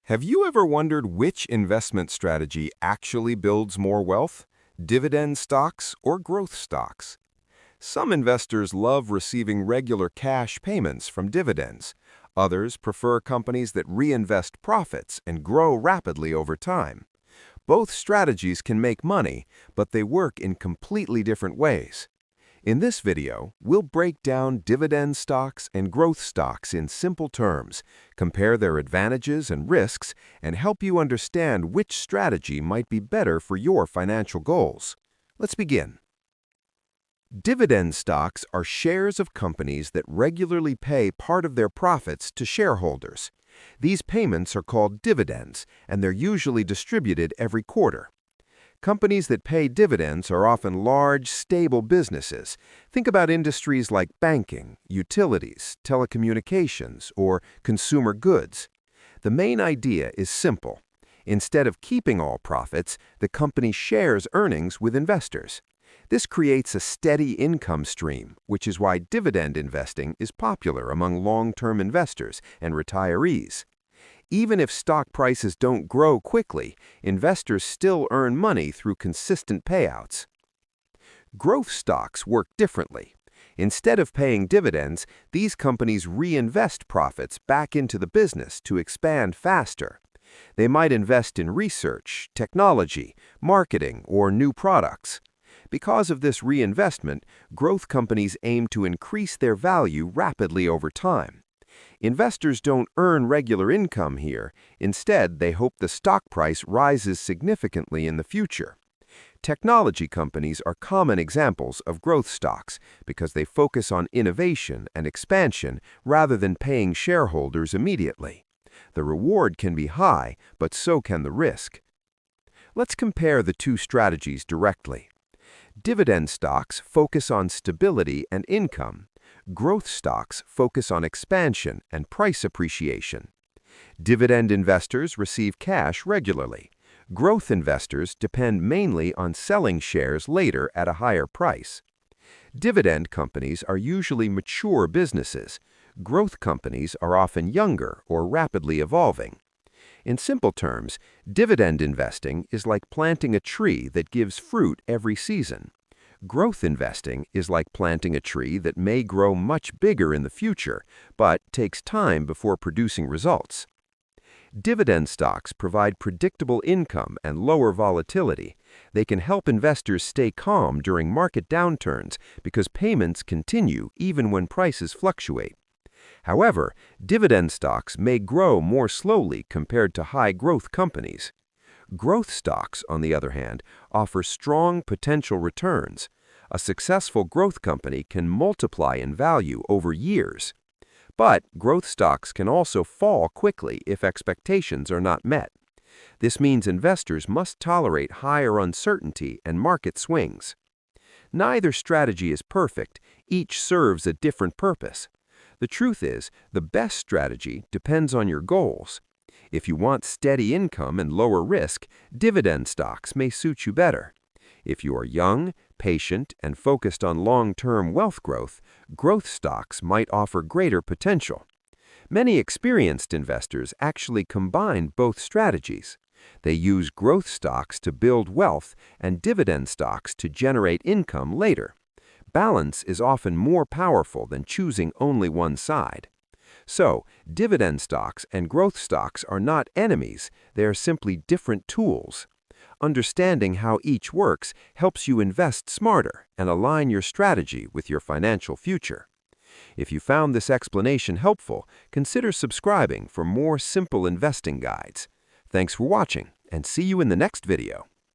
Have you ever wondered which investment strategy actually builds more wealth? Dividend stocks or growth stocks? Some investors love receiving regular cash payments from dividends. Others prefer companies that reinvest profits and grow rapidly over time. Both strategies can make money, but they work in completely different ways. In this video, we'll break down dividend stocks and growth stocks in simple terms, compare their advantages and risks, and help you understand which strategy might be better for your financial goals. Let's begin. Dividend stocks are shares of companies that regularly pay part of their profits to shareholders. These payments are called dividends, and they're usually distributed every quarter. Companies that pay dividends are often large, stable businesses. Think about industries like banking, utilities, telecommunications, or consumer goods. The main idea is simple. Instead of keeping all profits, the company shares earnings with investors. This creates a steady income stream, which is why dividend investing is popular among long-term investors and retirees. Even if stock prices don't grow quickly, investors still earn money through consistent payouts. Growth stocks work differently. Instead of paying dividends, these companies reinvest profits back into the business to expand faster. They might invest in research, technology, marketing, or new products. Because of this reinvestment, growth companies aim to increase their value rapidly over time. Investors don't earn regular income here. Instead, they hope the stock price rises significantly in the future. Technology companies are common examples of growth stocks because they focus on innovation and expansion rather than paying shareholders immediately. The reward can be high, but so can the risk. Let's compare the two strategies directly. Dividend stocks focus on stability and income. Growth stocks focus on expansion and price appreciation. Dividend investors receive cash regularly. Growth investors depend mainly on selling shares later at a higher price. Dividend companies are usually mature businesses. Growth companies are often younger or rapidly evolving. In simple terms, dividend investing is like planting a tree that gives fruit every season. Growth investing is like planting a tree that may grow much bigger in the future, but takes time before producing results. Dividend stocks provide predictable income and lower volatility. They can help investors stay calm during market downturns because payments continue even when prices fluctuate. However, dividend stocks may grow more slowly compared to high-growth companies. Growth stocks, on the other hand, offer strong potential returns. A successful growth company can multiply in value over years. But growth stocks can also fall quickly if expectations are not met. This means investors must tolerate higher uncertainty and market swings. Neither strategy is perfect. Each serves a different purpose. The truth is, the best strategy depends on your goals. If you want steady income and lower risk, dividend stocks may suit you better. If you are young, patient, and focused on long-term wealth growth, growth stocks might offer greater potential. Many experienced investors actually combine both strategies. They use growth stocks to build wealth and dividend stocks to generate income later. Balance is often more powerful than choosing only one side. So, dividend stocks and growth stocks are not enemies, they are simply different tools. Understanding how each works helps you invest smarter and align your strategy with your financial future. If you found this explanation helpful, consider subscribing for more simple investing guides. Thanks for watching, and see you in the next video.